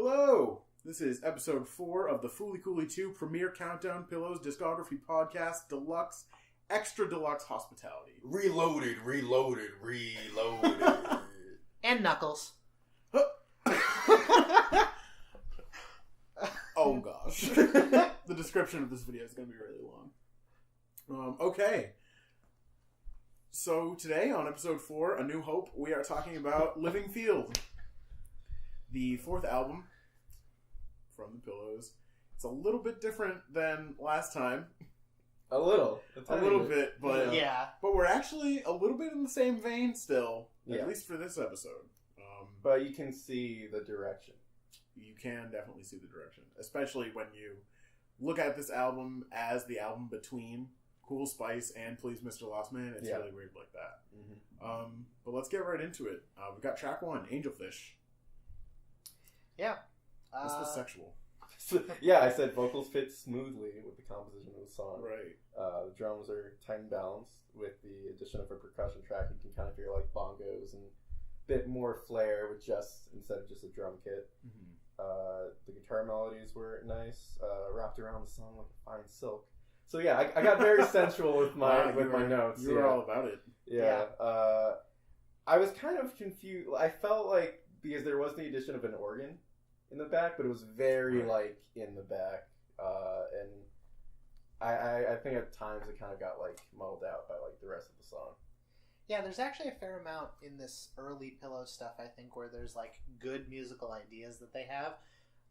Hello! This is episode 4 of the Fooly Cooley 2 Premier Countdown Pillows Discography Podcast Deluxe Extra Deluxe Hospitality. Reloaded. And Knuckles. Oh gosh. The description of this video is going to be really long. Okay. So today on episode 4, A New Hope, we are talking about Living Field. The 4th album from the Pillows. It's a little bit different than last time. A little bit, but yeah. But we're actually a little bit in the same vein still, at least for this episode. But you can see the direction. You can definitely see the direction, especially when you look at this album as the album between Cool Spice and Please Mr. Lost Man. It's really weird like that. Mm-hmm. But let's get right into it. We've got track 1, Angelfish. Yeah. This was sexual. Yeah, I said vocals fit smoothly with the composition of the song. Right. The drums are tight and balanced. With the addition of a percussion track, you can kind of hear like bongos and a bit more flair with instead of just a drum kit. Mm-hmm. The guitar melodies were nice, wrapped around the song like a fine silk. So yeah, I got very sensual with my notes. You were all about it. Yeah. I was kind of confused. I felt like because there was the addition of an organ in the back, but it was very like in the back, and I think at times it kind of got like muddled out by like the rest of the song. Yeah, there's actually a fair amount in this early Pillow stuff, I think, where there's like good musical ideas that they have,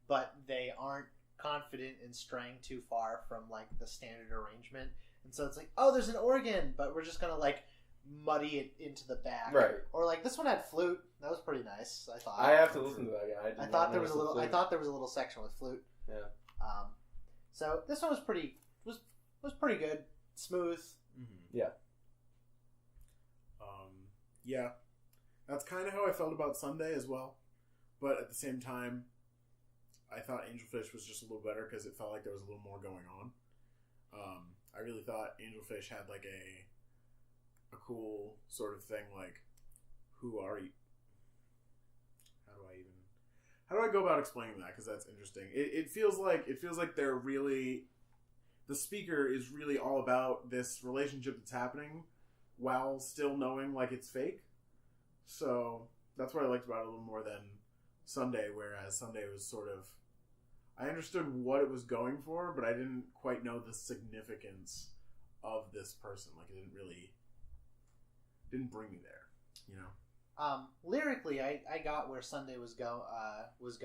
but they aren't confident in straying too far from like the standard arrangement, and so it's like, oh, there's an organ, but we're just gonna like muddy it into the back, right? Or like this one had flute. That was pretty nice. I thought. I have to listen to that. Yeah, I thought there was a little. I thought there was a little section with flute. Yeah. So this one was pretty good, smooth. Mm-hmm. Yeah. Yeah. That's kind of how I felt about Sunday as well, but at the same time, I thought Angelfish was just a little better because it felt like there was a little more going on. I really thought Angelfish had like a cool sort of thing, like, who are you? How do I go about explaining that? Because that's interesting. It feels like they're really, the speaker is really all about this relationship that's happening while still knowing like it's fake. So that's what I liked about it a little more than Sunday, whereas Sunday was sort of, I understood what it was going for, but I didn't quite know the significance of this person. Like, it didn't bring me there, you know? Lyrically, I got where Sunday was going with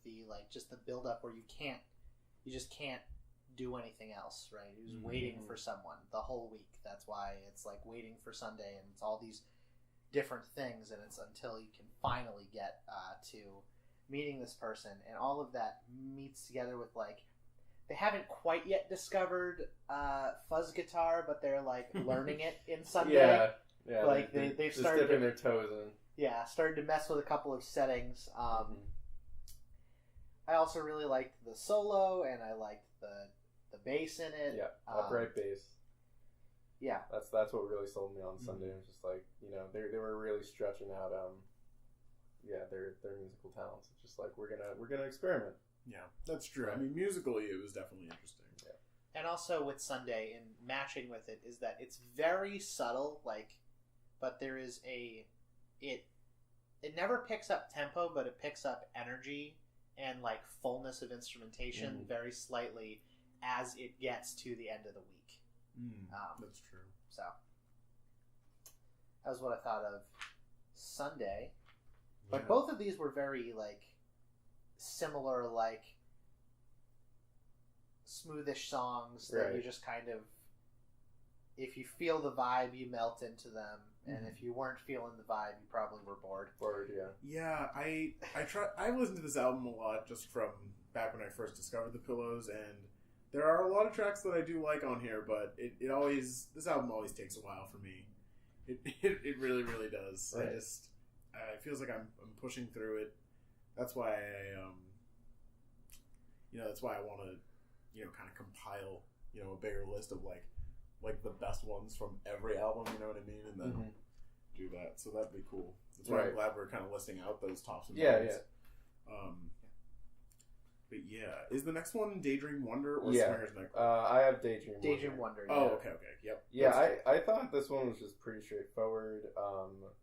the like just the build up where you just can't do anything else, right? He was waiting for someone the whole week. That's why it's like waiting for Sunday, and it's all these different things, and it's until you can finally get to meeting this person, and all of that meets together with like they haven't quite yet discovered fuzz guitar, but they're like learning it in Sunday. Yeah, like they've started dipping their toes in. Yeah, started to mess with a couple of settings. I also really liked the solo, and I liked the bass in it. Yeah, upright bass. Yeah, that's what really sold me on Sunday. It was just like, you know, they were really stretching out their musical talents. It's just like we're gonna experiment. Yeah, that's true. I mean, musically, it was definitely interesting. Yeah. And also with Sunday, and matching with it, is that it's very subtle, like, but there is it never picks up tempo, but it picks up energy and like fullness of instrumentation very slightly as it gets to the end of the week. That's true. So that was what I thought of Sunday. But both of these were very like similar, like smoothish songs that you just kind of, if you feel the vibe, you melt into them, and if you weren't feeling the vibe, you probably were bored. Yeah, I listened to this album a lot just from back when I first discovered the Pillows, and there are a lot of tracks that I do like on here, but this album always takes a while for me. It really, really does. Right. It feels like I'm pushing through it. That's why that's why I want to, kind of compile, a bigger list of like the best ones from every album, you know what I mean? And then do that. So that'd be cool. That's why I'm glad we're kind of listing out those tops and bottoms. But yeah, is the next one Daydream Wonder or Yeah. Swingers Night Club? I have Daydream Wonder. Daydream Wonder. Yeah. Oh, okay, yep. Yeah, I thought this one was just pretty straightforward.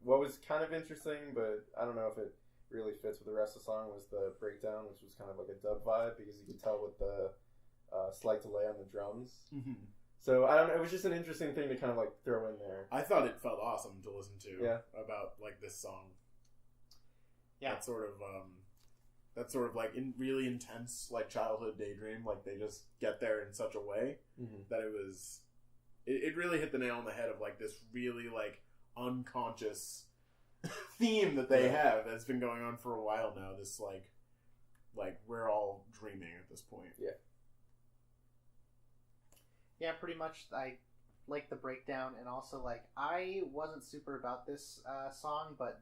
What was kind of interesting, but I don't know if it really fits with the rest of the song, was the breakdown, which was kind of like a dub vibe, because you could tell with the slight delay on the drums. Mm-hmm. So I don't know, it was just an interesting thing to kind of like throw in there. I thought it felt awesome to listen to. Yeah. About like this song. Yeah. That sort of like in really intense like childhood daydream. Like they just get there in such a way that it really hit the nail on the head of like this really like unconscious theme that they have that's been going on for a while now. This like we're all dreaming at this point. Yeah. Yeah, pretty much. I like the breakdown, and also like I wasn't super about this song, but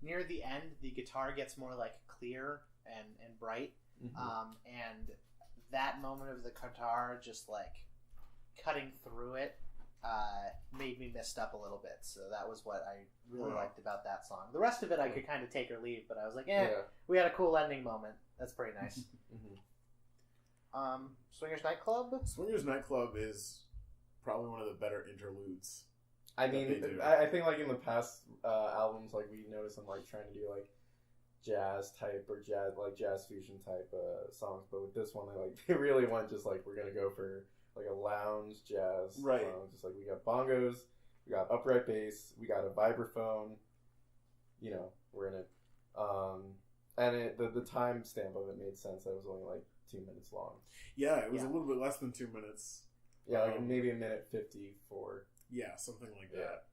near the end, the guitar gets more like clear and bright, and that moment of the guitar just like cutting through it made me messed up a little bit. So that was what I really liked about that song. The rest of it I could kind of take or leave, but I was like, we had a cool ending moment. That's pretty nice. Swingers Nightclub? Swingers Nightclub is probably one of the better interludes. I mean, I think like in the past albums, like we noticed them like trying to do like jazz type or jazz fusion type songs, but with this one, they really went just like, we're gonna go for like a lounge jazz song. Just like we got bongos, we got upright bass, we got a vibraphone. You know, we're in it. And the time stamp of it made sense. That was only like 2 minutes long. Yeah, it was a little bit less than 2 minutes. Yeah, like maybe a minute 54. Yeah, something like that.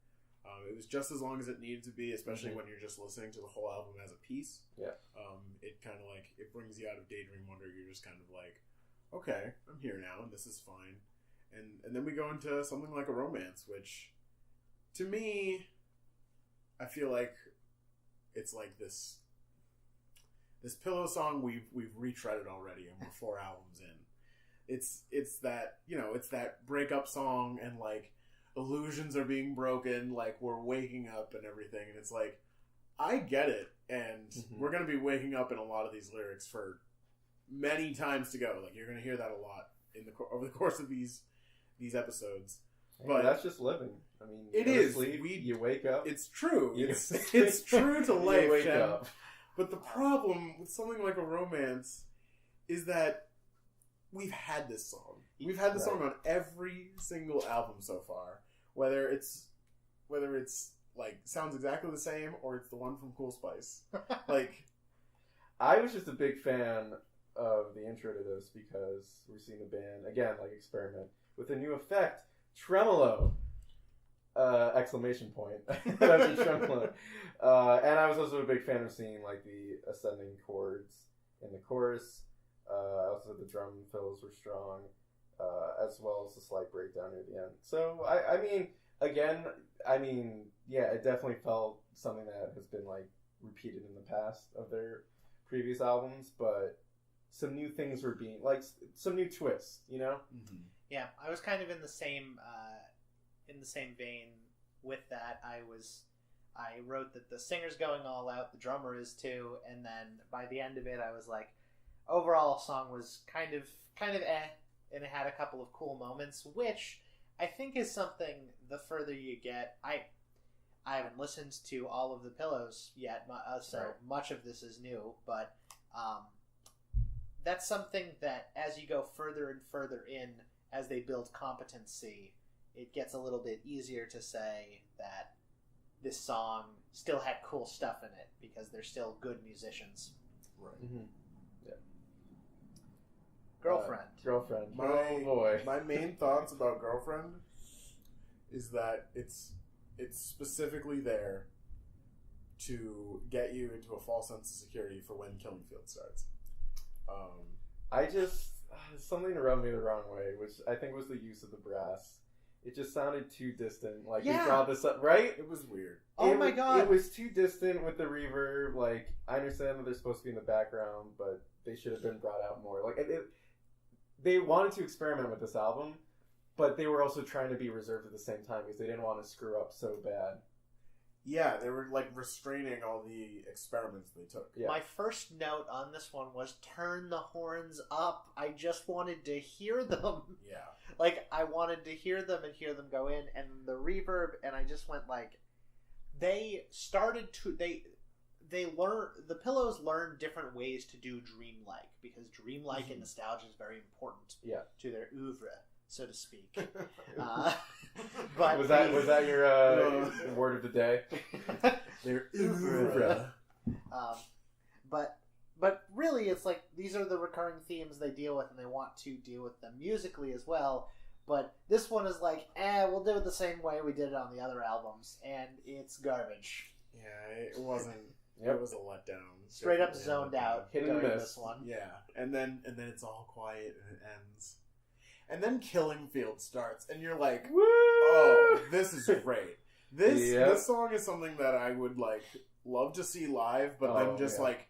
It was just as long as it needed to be, especially when you're just listening to the whole album as a piece. Yeah. It kind of like, it brings you out of Daydream Wonder. You're just kind of like, okay, I'm here now, and this is fine. And then we go into something like a romance, which, to me, I feel like it's like this pillow song we've retreaded already, and we're 4 albums in. It's that, it's that breakup song, and like illusions are being broken, like we're waking up and everything, and it's like, I get it, and we're gonna be waking up in a lot of these lyrics for many times to go. Like you're gonna hear that a lot over the course of these episodes. But that's just living. I mean, it is. Sleep, you wake up. It's true. It's true to life. You wake up. But the problem with something like a romance is that we've had this song. We've had this song on every single album so far. Whether it's like sounds exactly the same or it's the one from Cool Spice. Like, I was just a big fan of the intro to this because we're seeing the band again like experiment with a new effect, tremolo. Exclamation point. That's a tremolo. And I was also a big fan of seeing like the ascending chords in the chorus. Also the drum fills were strong, as well as the slight breakdown near the end. So I mean, it definitely felt something that has been like repeated in the past of their previous albums, but some new things were being like some new twists, Yeah, I was kind of in the same vein with that. I wrote that the singer's going all out, the drummer is too, and then by the end of it, I was like, overall song was kind of eh, and it had a couple of cool moments, which I think is something the further you get. I haven't listened to all of the Pillows yet, so much of this is new, but that's something that as you go further and further in, as they build competency, it gets a little bit easier to say that this song still had cool stuff in it because they're still good musicians. Right. Yeah. Girlfriend. Oh boy. My main thoughts about Girlfriend is that it's specifically there to get you into a false sense of security for when Killing Field starts. Something rubbed me the wrong way, which I think was the use of the brass. It just sounded too distant. Like, they brought this up, right? It was weird. Oh my god. It was too distant with the reverb. Like, I understand that they're supposed to be in the background, but they should have been brought out more. Like, they wanted to experiment with this album, but they were also trying to be reserved at the same time because they didn't want to screw up so bad. Yeah, they were like restraining all the experiments they took. Yeah. My first note on this one was turn the horns up. I just wanted to hear them. Yeah. Like, I wanted to hear them and hear them go in, and the reverb, and I just went like, they started to, they learn, the Pillows learned different ways to do dreamlike, because dreamlike and nostalgia is very important to their oeuvre, so to speak. But was that your word of the day? Their oeuvre. But really, it's like these are the recurring themes they deal with, and they want to deal with them musically as well. But this one is like, we'll do it the same way we did it on the other albums, and it's garbage. Yeah, it wasn't. It was a letdown. Straight up zoned out Hit and during miss. this one. Yeah, and then it's all quiet and it ends, and then Killing Field starts, and you're like, Woo! oh, this is great. This song is something that I would like love to see live, but then just like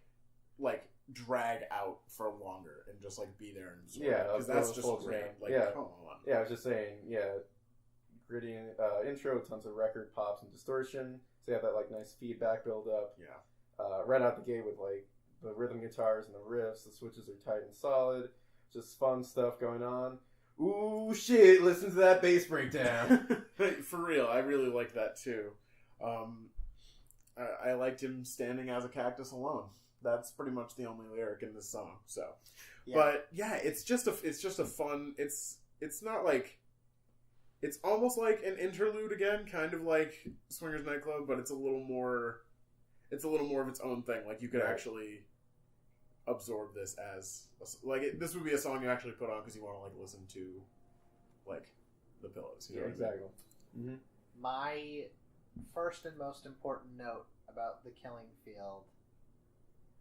drag out for longer and just like be there and because that's just great. Like, come on. Yeah, I was just saying, gritty intro, tons of record pops and distortion. So you have that like nice feedback build up. Yeah. Right out the gate with like the rhythm guitars and the riffs. The switches are tight and solid. Just fun stuff going on. Ooh shit! Listen to that bass breakdown. For real, I really like that too. I liked him standing as a cactus alone. That's pretty much the only lyric in this song. So, but yeah, it's just a fun. It's not like, it's almost like an interlude again, kind of like Swingers Nightclub, but it's a little more of its own thing. Like you could actually absorb this as this would be a song you actually put on because you want to like listen to like the Pillows. You know exactly. Mm-hmm. My first and most important note about the Killing Field,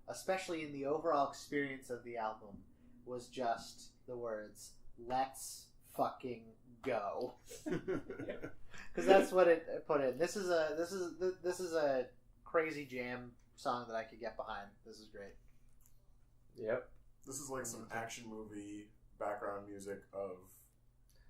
especially in the overall experience of the album, was just the words "Let's fucking go," because that's what it put in. This is a crazy jam song that I could get behind. This is great. Yep. This is like some action movie background music of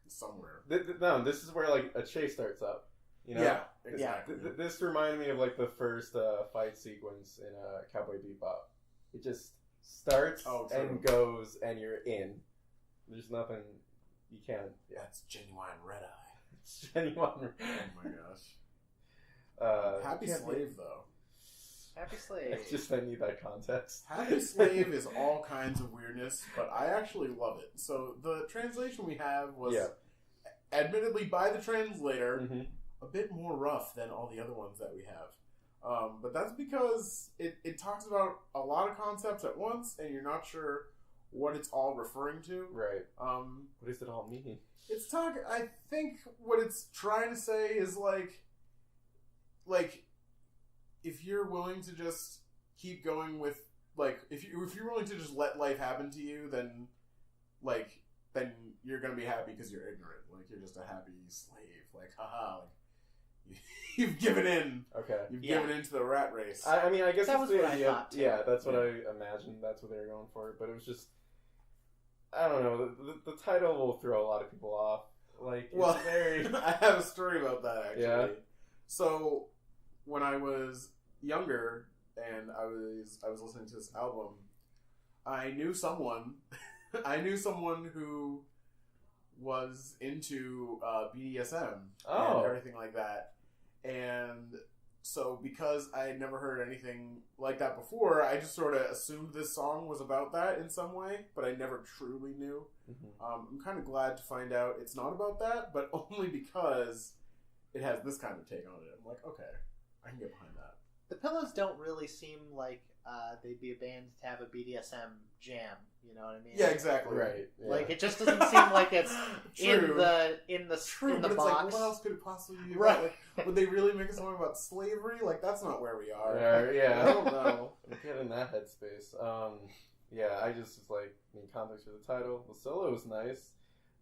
somewhere. No, this is where like a chase starts up. You know? Yeah, exactly. This reminded me of like the first fight sequence in Cowboy Bebop. It just starts and goes, and you're in. There's nothing you can't. Yeah, it's genuine red eye. It's genuine. Oh my gosh. Happy Slave though. Happy Slave. I need that context. Happy Slave is all kinds of weirdness, but I actually love it. So the translation we have was, admittedly by the translator, a bit more rough than all the other ones that we have. But that's because it talks about a lot of concepts at once, and you're not sure what it's all referring to. Right. What does it all mean? It's talking. I think what it's trying to say is like if you're willing to just keep going with if you're willing to just let life happen to you, then you're gonna be happy because you're ignorant. Like you're just a happy slave. Like haha. You've given in. Okay. You've given into the rat race. I mean, I guess that was what I thought too. Yeah, that's what I imagined. That's what they were going for. But it was just, I don't know. The title will throw a lot of people off. Like, well, it's very. I have a story about that actually. Yeah. So when I was younger and I was listening to this album, I knew someone who was into BDSM and everything like that. And so because I had never heard anything like that before, I just sort of assumed this song was about that in some way, but I never truly knew. I'm kind of glad to find out it's not about that, but only because it has this kind of take on it. I'm like, okay, I can get behind that. The Pillows don't really seem like they'd be a band to have a BDSM jam. You know what I mean? Yeah, exactly. Right. Yeah. Like it just doesn't seem like it's in True. the But it's box. like, what else could it possibly be about? Right. Like, would they really make a song about slavery? Like, that's not where we are. Yeah. I don't know. Get in that headspace. Yeah, I just was like, in context for the title, the solo is nice.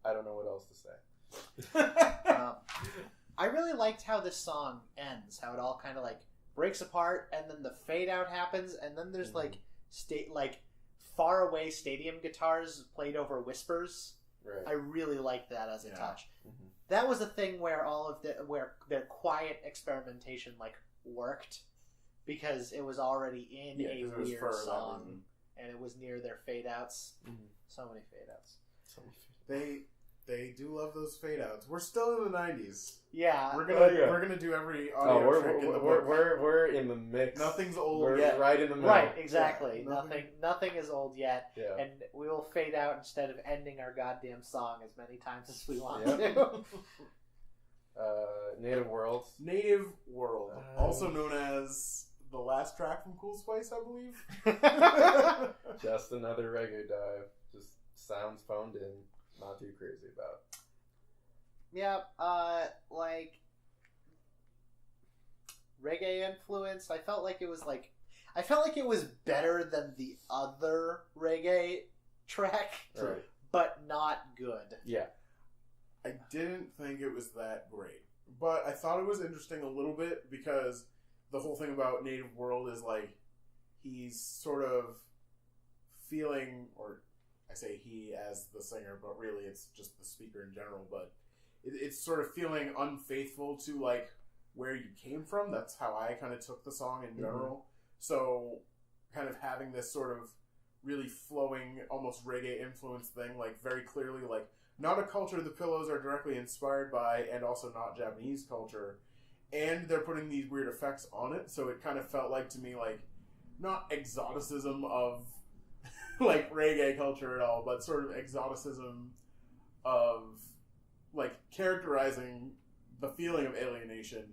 I don't know what else to say. I really liked how this song ends. How it all kind of like breaks apart, and then the fade out happens, and then there's like far away stadium guitars played over whispers. Right. I really liked that as a touch. That was a thing where where their quiet experimentation like worked because it was already in a weird song, and it was near their fade outs. Mm-hmm. So many fade outs. They do love those fade outs. We're still in the 90s. Yeah, we're gonna do every audio trick in the book. We're in the mix. Nothing's old we're yet. Right in the middle. Right, exactly. Yeah, nothing is old yet. Yeah. And we will fade out instead of ending our goddamn song as many times as we want to. Native World. Native World, also known as the last track from Cool Spice, I believe. Just another reggae dive. Just sounds phoned in. Not too crazy about. Yeah, like reggae influence. I felt like it was better than the other reggae track, right. But not good. Yeah, I didn't think it was that great, but I thought it was interesting a little bit because the whole thing about Native World is like he's sort of feeling, or I say he as the singer, but really it's just the speaker in general, but it's sort of feeling unfaithful to like where you came from. That's how I kind of took the song in general. Mm-hmm. So kind of having this sort of really flowing, almost reggae influence thing, like very clearly like not a culture the Pillows are directly inspired by, and also not Japanese culture, and they're putting these weird effects on it, so it kind of felt like to me like not exoticism of like reggae culture at all, but sort of exoticism of like characterizing the feeling of alienation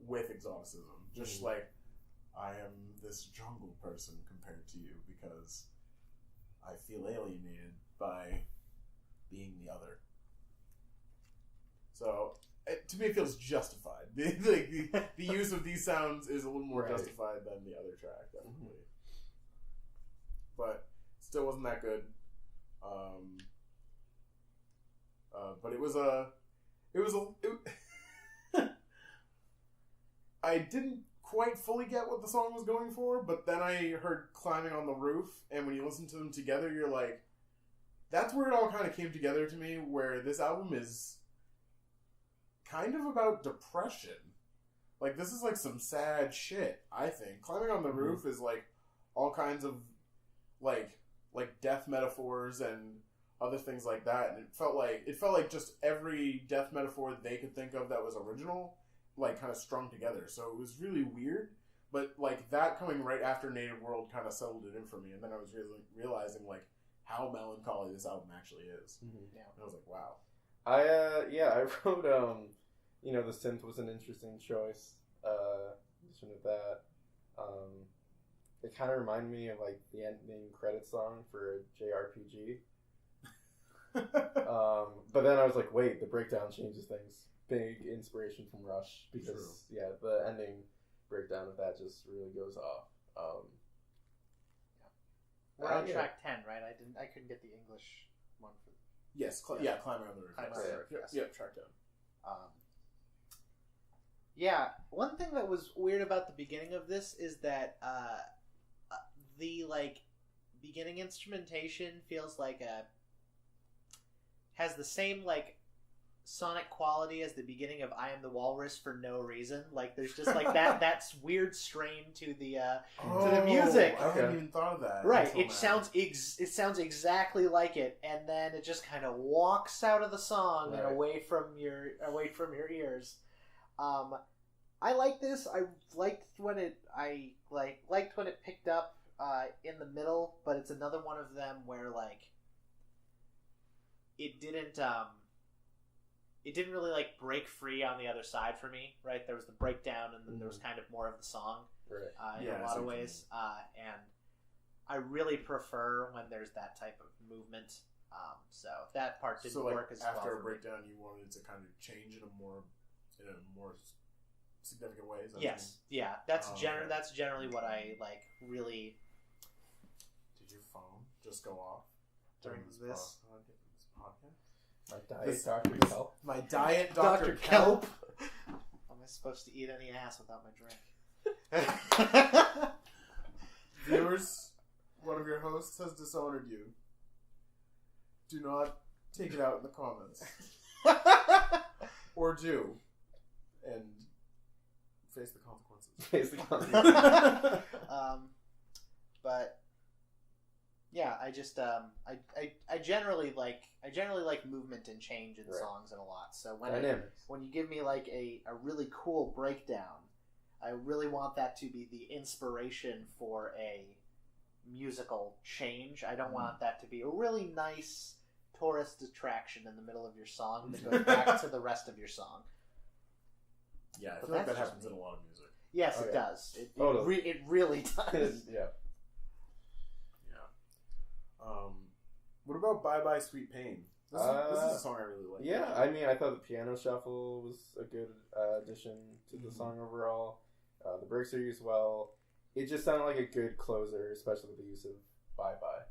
with exoticism. Just like, I am this jungle person compared to you because I feel alienated by being the other. So to me it feels justified. The use of these sounds is a little more justified than the other track, definitely. But still wasn't that good. But it was I didn't quite fully get what the song was going for, but then I heard Climbing on the Roof, and when you listen to them together, you're like, that's where it all kind of came together to me, where this album is kind of about depression. Like, this is like some sad shit, I think. Climbing on the Roof is like all kinds of like death metaphors and other things like that, and it felt like just every death metaphor they could think of that was original, like kind of strung together. So it was really weird, but like that coming right after Native World kind of settled it in for me, and then I was really realizing like how melancholy this album actually is. Mm-hmm. Yeah, and I was like, wow. I wrote the synth was an interesting choice. Addition to that, it kind of reminded me of like the ending credit song for a JRPG. But then I was like, wait, the breakdown changes things. Big inspiration from Rush, because the ending breakdown of that just really goes off. We're on track 10, right? I couldn't get the English one for. Yes, Climbing on the Roof. Climbing on the Roof. Yes. Yeah, track 10. Yeah, one thing that was weird about the beginning of this is that the like beginning instrumentation feels like has the same like sonic quality as the beginning of I Am the Walrus for no reason. Like there's just like that's weird strain to the music. I hadn't even thought of that. Right, it sounds exactly like it, and then it just kind of walks out of the song and away from your ears. I like this. I liked when it picked up in the middle, but it's another one of them where like it didn't really like break free on the other side for me, right? There was the breakdown, and then there was kind of more of the song, in a lot of ways. And I really prefer when there's that type of movement. So that part didn't work as well. After a breakdown, you wanted to kind of change in a more significant ways. Yes, yeah, that's generally what I like. Really. Did your phone just go off during this podcast? My diet, Dr. Kelp. Am I supposed to eat any ass without my drink? Viewers, one of your hosts has dishonored you. Do not take it out in the comments. Or do. And face the consequences. Face the consequences. But yeah, I just I generally like movement and change in songs and a lot. So when you give me like a really cool breakdown, I really want that to be the inspiration for a musical change. I don't want that to be a really nice tourist attraction in the middle of your song that goes back to the rest of your song. Yeah, I feel like that happens in a lot of music. Yes, it does. It really does. Yeah. What about Bye Bye Sweet Pain? This is a song I really like. Yeah, I mean, I thought the piano shuffle was a good addition to the song overall. The breaks are used well. It just sounded like a good closer, especially with the use of Bye Bye.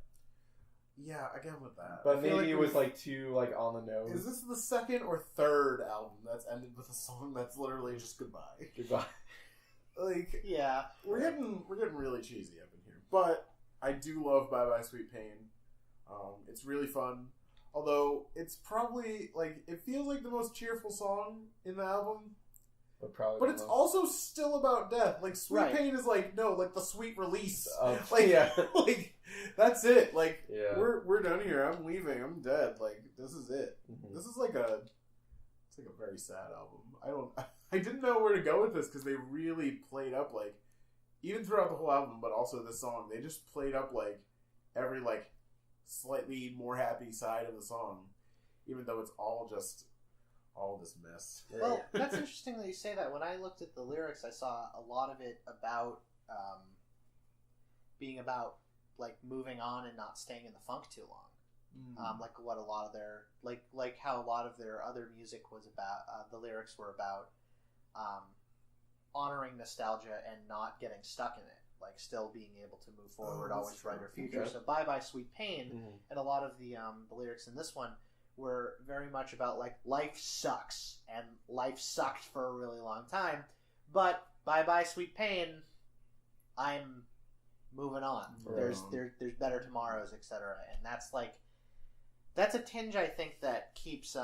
Yeah, again with that. But maybe it was like too like on the nose. Is this the second or third album that's ended with a song that's literally just goodbye? Goodbye. Like, yeah, we're getting really cheesy up in here, but I do love Bye Bye Sweet Pain. It's really fun. Although it's probably like it feels like the most cheerful song in the album. But it's also still about death. Like Sweet Pain is like like the sweet release. Like that's it. Like we're done here. I'm leaving. I'm dead. Like this is it. Mm-hmm. This is like a very sad album. I didn't know where to go with this because they really played up like even throughout the whole album, but also this song. They just played up like every like slightly more happy side of the song, even though it's all this mess. Well, that's interesting that you say that. When I looked at the lyrics, I saw a lot of it about being about like moving on and not staying in the funk too long. Like what a lot of their like how a lot of their other music was about. The lyrics were about honoring nostalgia and not getting stuck in it. Like still being able to move forward, always brighter future. So Bye Bye Sweet Pain, and a lot of the lyrics in this one were very much about like life sucks and life sucked for a really long time, but Bye Bye Sweet Pain, I'm moving on. There's better tomorrows, etc. And that's a tinge I think that keeps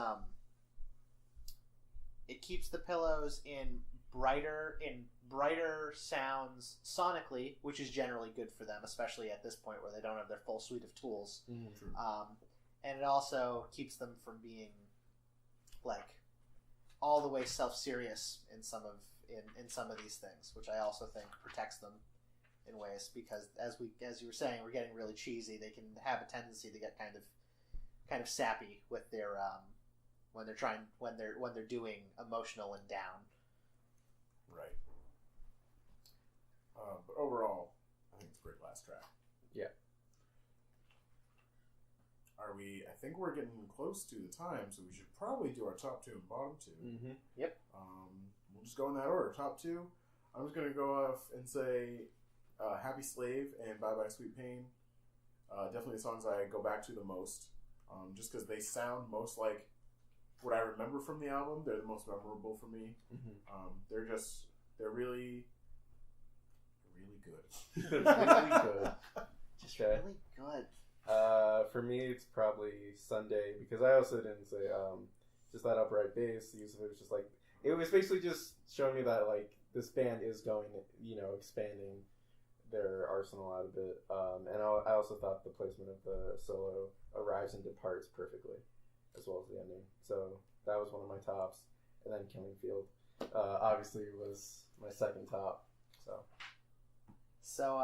it keeps the Pillows in brighter sounds sonically, which is generally good for them, especially at this point where they don't have their full suite of tools. And it also keeps them from being like all the way self-serious in some of these things, which I also think protects them in ways because as you were saying, we're getting really cheesy. They can have a tendency to get kind of sappy with their when they're doing emotional and down. Right. But overall, I think it's a great last track. Yeah. I think we're getting close to the time, so we should probably do our top two and bottom two. Mm-hmm. Yep. We'll just go in that order. Top two, I'm just going to go off and say Happy Slave and Bye Bye Sweet Pain. Definitely the songs I go back to the most, just because they sound most like what I remember from the album. They're the most memorable for me. Mm-hmm. They're really good. Really good. Just really good. For me, it's probably Sunday because I also didn't say just that upright bass. The use of it was just like it was basically just showing me that like this band is going, expanding their arsenal out a bit. And I also thought the placement of the solo arrives and departs perfectly, as well as the ending. So that was one of my tops, and then Killing Field obviously was my second top. So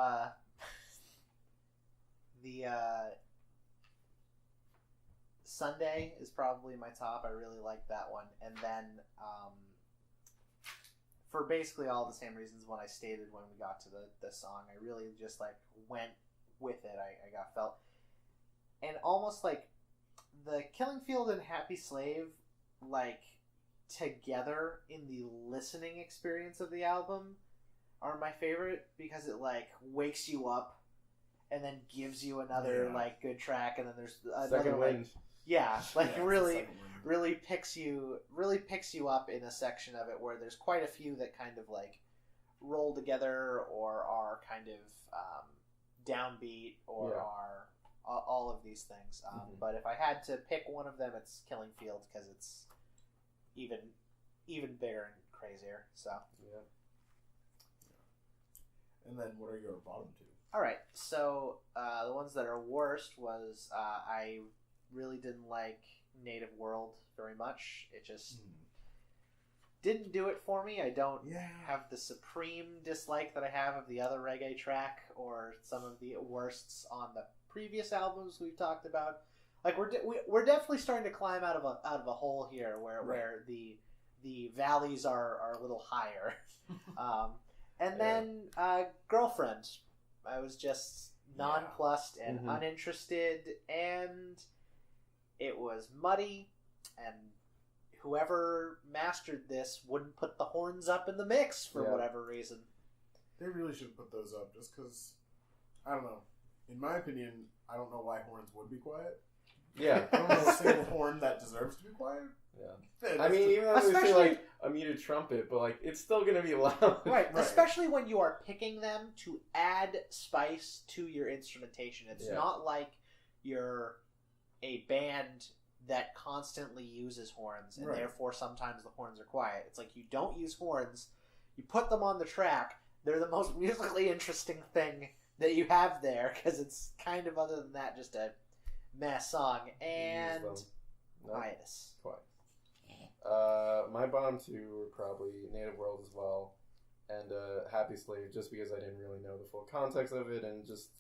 the Sunday is probably my top. I really like that one. And then for basically all the same reasons when I stated when we got to the song, I really just like went with it. I got felt. And almost like the Killing Field and Happy Slave like together in the listening experience of the album are my favorite because it like wakes you up and then gives you another like good track, and then there's another really picks you up in a section of it where there's quite a few that kind of like roll together or are kind of downbeat or are all of these things. But if I had to pick one of them, it's Killing Field because it's even bigger and crazier. So And then what are your bottom two? All right, so the ones that are worst was I really didn't like Native World very much. It just didn't do it for me. I don't have the supreme dislike that I have of the other reggae track or some of the worsts on the previous albums we've talked about. Like we're definitely starting to climb out of a hole here where the valleys are a little higher. And then Girlfriend, I was just nonplussed and uninterested, and it was muddy, and whoever mastered this wouldn't put the horns up in the mix for whatever reason. They really should put those up just because, I don't know. In my opinion, I don't know why horns would be quiet. Yeah. I don't know a single horn that deserves to be quiet. Yeah. I mean, even though they say, like, a muted trumpet, but, like, it's still going to be loud. Right. Especially when you are picking them to add spice to your instrumentation. It's not like you're a band that constantly uses horns, and therefore sometimes the horns are quiet. It's like you don't use horns, you put them on the track, they're the most musically interesting thing that you have there, because it's kind of, other than that, just a meh song. And quietus. My bottom two were probably Native World as well, and Happy Slave, just because I didn't really know the full context of it, and just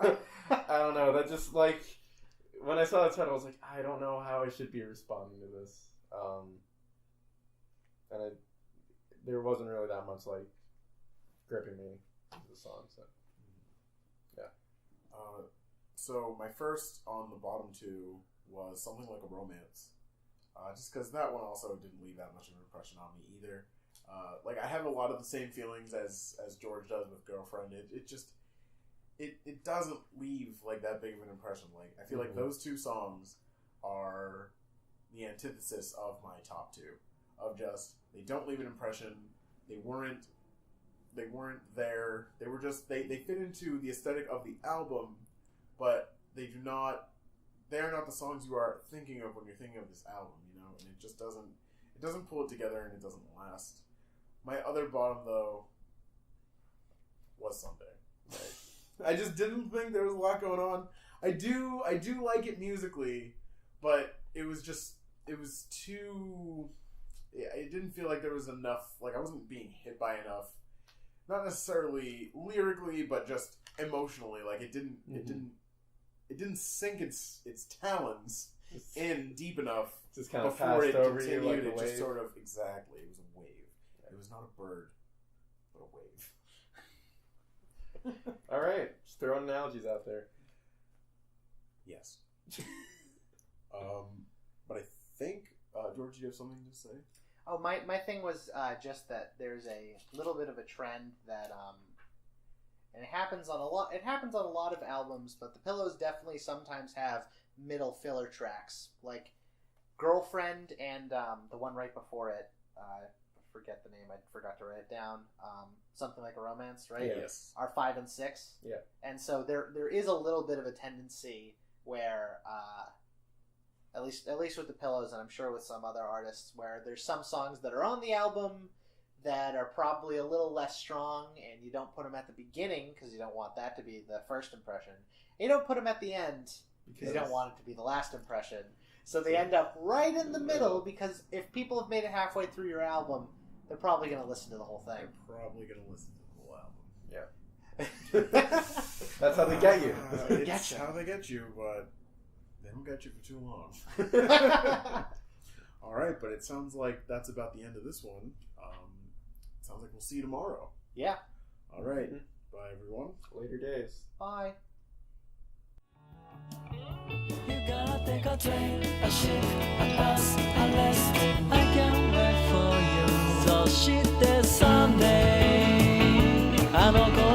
I don't know, that just, like, when I saw the title, I was like, I don't know how I should be responding to this, and there wasn't really that much, like, gripping me to the song, so so my first on the bottom two was Something Like a Romance. Just because that one also didn't leave that much of an impression on me either. Like, I have a lot of the same feelings as George does with Girlfriend. It doesn't leave, like, that big of an impression. Like, I feel like those two songs are the antithesis of my top two. Of just, they don't leave an impression. They weren't there. They were just, they fit into the aesthetic of the album, but they are not the songs you are thinking of when you're thinking of this album, you know, and it just doesn't pull it together, and it doesn't last. My other bottom, though, was Someday. I just didn't think there was a lot going on. I do like it musically, but it was too, it didn't feel like there was enough, like, I wasn't being hit by enough, not necessarily lyrically, but just emotionally. Like, it didn't sink its talons in deep enough just kind of before passed it over continued. you like a it wave. just sort of, exactly, it was a wave. It was not a bird, but a wave. All right, just throwing analogies out there. Yes. But I think, George, do you have something to say? Oh, my thing was just that there's a little bit of a trend that and it happens on a lot of albums, but the Pillows definitely sometimes have middle filler tracks, like Girlfriend and the one right before it. I forget the name. I forgot to write it down. Something Like a Romance, right? Yes. Are 5 and 6. Yeah. And so there is a little bit of a tendency where, at least with the Pillows, and I'm sure with some other artists, where there's some songs that are on the album that are probably a little less strong, and you don't put them at the beginning because you don't want that to be the first impression. You don't put them at the end because you don't want it to be the last impression. So they end up right in the middle, because if people have made it halfway through your album, they're probably going to listen to the whole thing. They're probably going to listen to the whole album. Yeah. That's how they get you. It's how they get you, but they don't get you for too long. All right, but it sounds like that's about the end of this one. Sounds like we'll see you tomorrow. Yeah. All right. Bye, everyone. Later days. Bye. You gotta take a train, a ship, a bus, unless I can wait for you. そして someday あの子